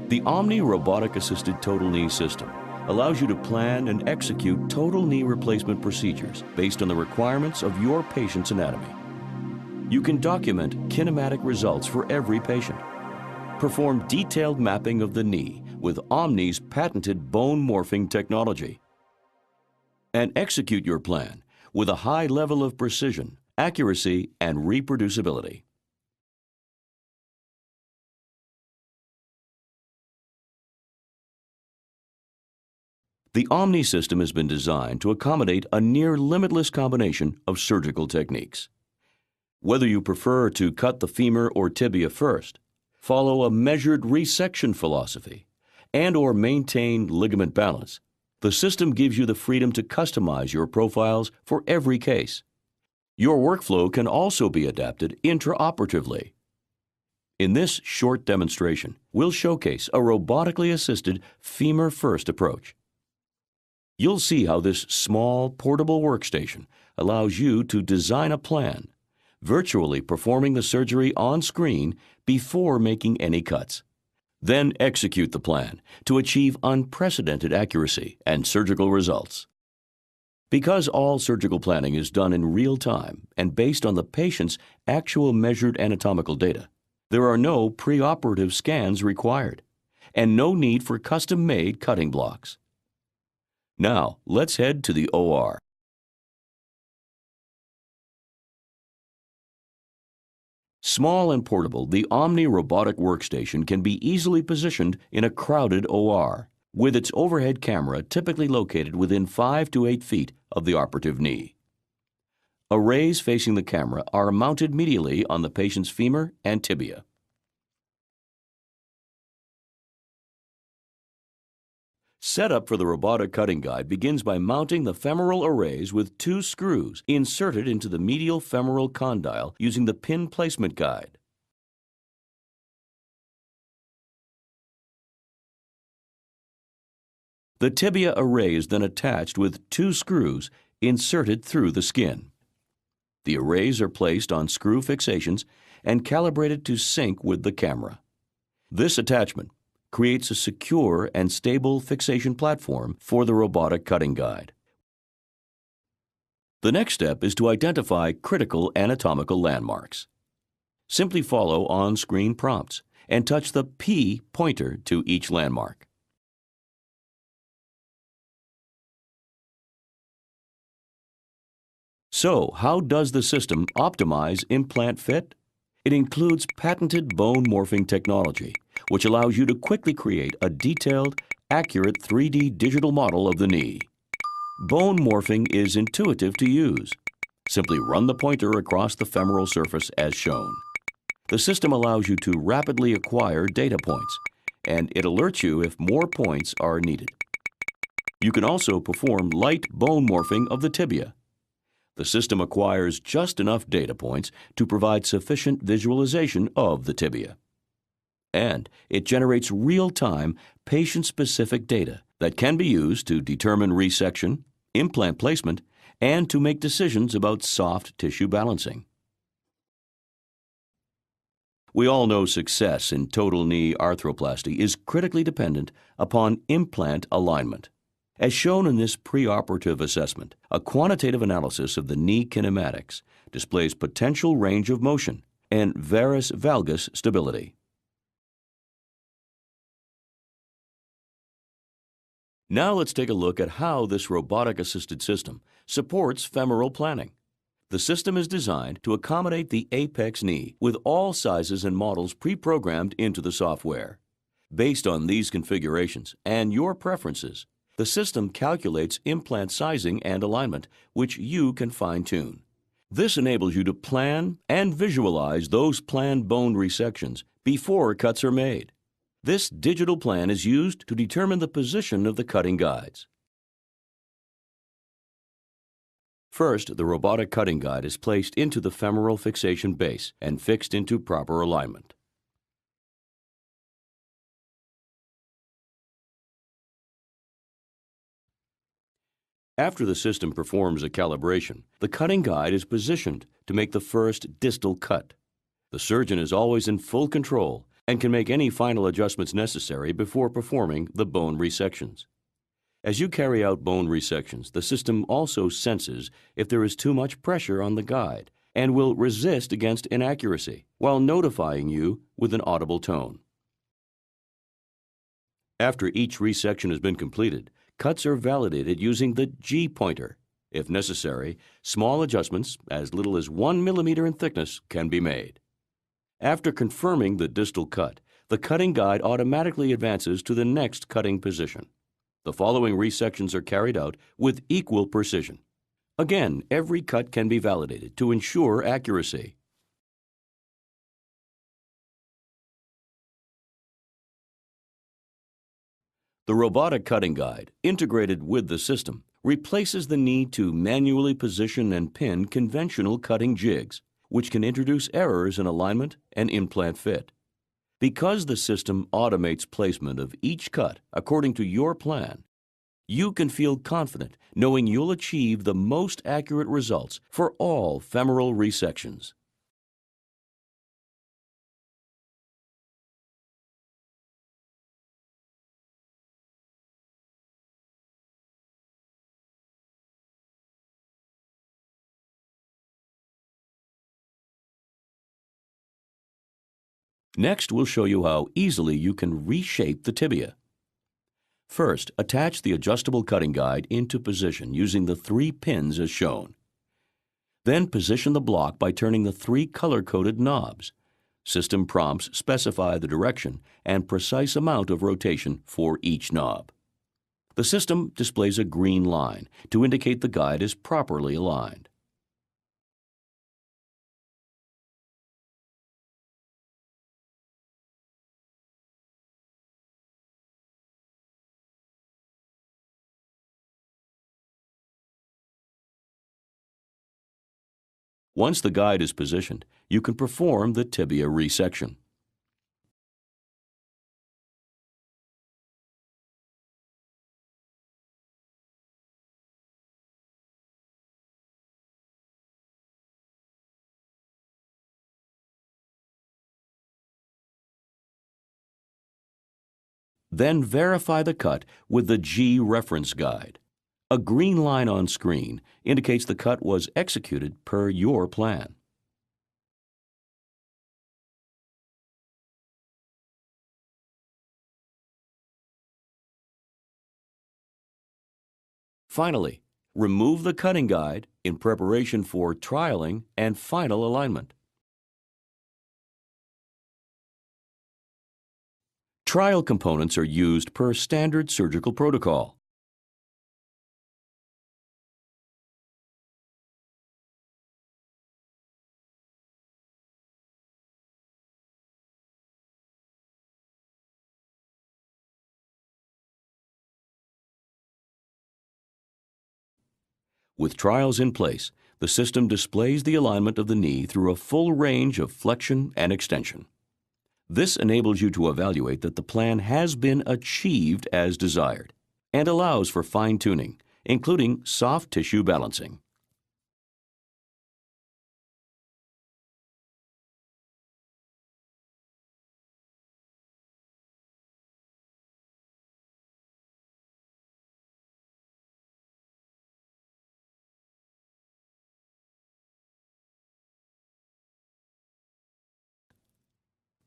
The Omni robotic-assisted total knee system allows you to plan and execute total knee replacement procedures based on the requirements of your patient's anatomy. You can document kinematic results for every patient, perform detailed mapping of the knee with Omni's patented bone morphing technology, and execute your plan with a high level of precision, accuracy, and reproducibility. The Omni system has been designed to accommodate a near limitless combination of surgical techniques. Whether you prefer to cut the femur or tibia first, follow a measured resection philosophy, and/or maintain ligament balance, the system gives you the freedom to customize your profiles for every case. Your workflow can also be adapted intraoperatively. In this short demonstration, we'll showcase a robotically assisted femur-first approach. You'll see how this small, portable workstation allows you to design a plan, virtually performing the surgery on screen before making any cuts. Then execute the plan to achieve unprecedented accuracy and surgical results. Because all surgical planning is done in real time and based on the patient's actual measured anatomical data, there are no preoperative scans required and no need for custom-made cutting blocks. Now, let's head to the OR. Small and portable, the Omni robotic workstation can be easily positioned in a crowded OR, with its overhead camera typically located within 5 to 8 feet of the operative knee. Arrays facing the camera are mounted medially on the patient's femur and tibia. Setup for the robotic cutting guide begins by mounting the femoral arrays with 2 screws inserted into the medial femoral condyle using the pin placement guide. The tibia array is then attached with 2 screws inserted through the skin. The arrays are placed on screw fixations and calibrated to sync with the camera. This attachment creates a secure and stable fixation platform for the robotic cutting guide. The next step is to identify critical anatomical landmarks. Simply follow on-screen prompts and touch the P pointer to each landmark. So, how does the system optimize implant fit? It includes patented bone morphing technology, which allows you to quickly create a detailed, accurate 3D digital model of the knee. Bone morphing is intuitive to use. Simply run the pointer across the femoral surface as shown. The system allows you to rapidly acquire data points, and it alerts you if more points are needed. You can also perform light bone morphing of the tibia. The system acquires just enough data points to provide sufficient visualization of the tibia. And it generates real-time, patient-specific data that can be used to determine resection, implant placement, and to make decisions about soft tissue balancing. We all know success in total knee arthroplasty is critically dependent upon implant alignment. As shown in this preoperative assessment, a quantitative analysis of the knee kinematics displays potential range of motion and varus valgus stability. Now let's take a look at how this robotic-assisted system supports femoral planning. The system is designed to accommodate the apex knee with all sizes and models pre-programmed into the software. Based on these configurations and your preferences, the system calculates implant sizing and alignment, which you can fine-tune. This enables you to plan and visualize those planned bone resections before cuts are made. This digital plan is used to determine the position of the cutting guides. First, the robotic cutting guide is placed into the femoral fixation base and fixed into proper alignment. After the system performs a calibration, the cutting guide is positioned to make the first distal cut. The surgeon is always in full control and can make any final adjustments necessary before performing the bone resections. As you carry out bone resections, the system also senses if there is too much pressure on the guide and will resist against inaccuracy while notifying you with an audible tone. After each resection has been completed, cuts are validated using the G pointer. If necessary, small adjustments, as little as 1 millimeter in thickness, can be made. After confirming the distal cut, the cutting guide automatically advances to the next cutting position. The following resections are carried out with equal precision. Again, every cut can be validated to ensure accuracy. The robotic cutting guide, integrated with the system, replaces the need to manually position and pin conventional cutting jigs, which can introduce errors in alignment and implant fit. Because the system automates placement of each cut according to your plan, you can feel confident knowing you'll achieve the most accurate results for all femoral resections. Next, we'll show you how easily you can reshape the tibia. First, attach the adjustable cutting guide into position using the 3 pins as shown. Then position the block by turning the 3 color-coded knobs. System prompts specify the direction and precise amount of rotation for each knob. The system displays a green line to indicate the guide is properly aligned. Once the guide is positioned, you can perform the tibia resection. Then verify the cut with the G reference guide. A green line on screen indicates the cut was executed per your plan. Finally, remove the cutting guide in preparation for trialing and final alignment. Trial components are used per standard surgical protocol. With trials in place, the system displays the alignment of the knee through a full range of flexion and extension. This enables you to evaluate that the plan has been achieved as desired and allows for fine-tuning, including soft tissue balancing.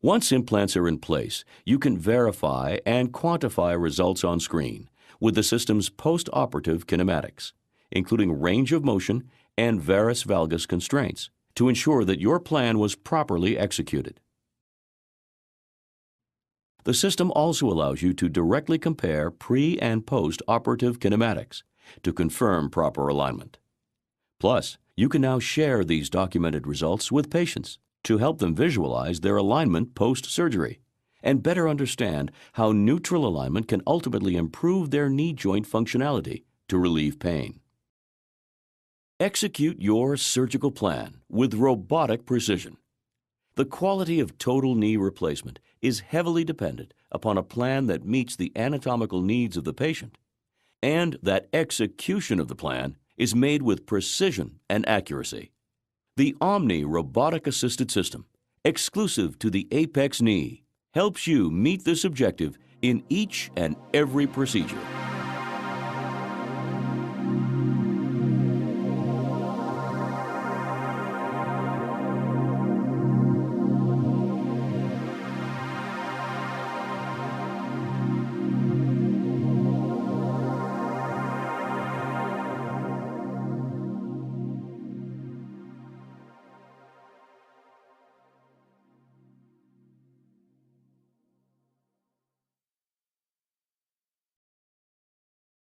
Once implants are in place, you can verify and quantify results on screen with the system's post-operative kinematics, including range of motion and varus valgus constraints, to ensure that your plan was properly executed. The system also allows you to directly compare pre- and post-operative kinematics to confirm proper alignment. Plus, you can now share these documented results with patients to help them visualize their alignment post-surgery and better understand how neutral alignment can ultimately improve their knee joint functionality to relieve pain. Execute your surgical plan with robotic precision. The quality of total knee replacement is heavily dependent upon a plan that meets the anatomical needs of the patient, and that execution of the plan is made with precision and accuracy. The Omni robotic assisted system, exclusive to the Apex knee, helps you meet this objective in each and every procedure.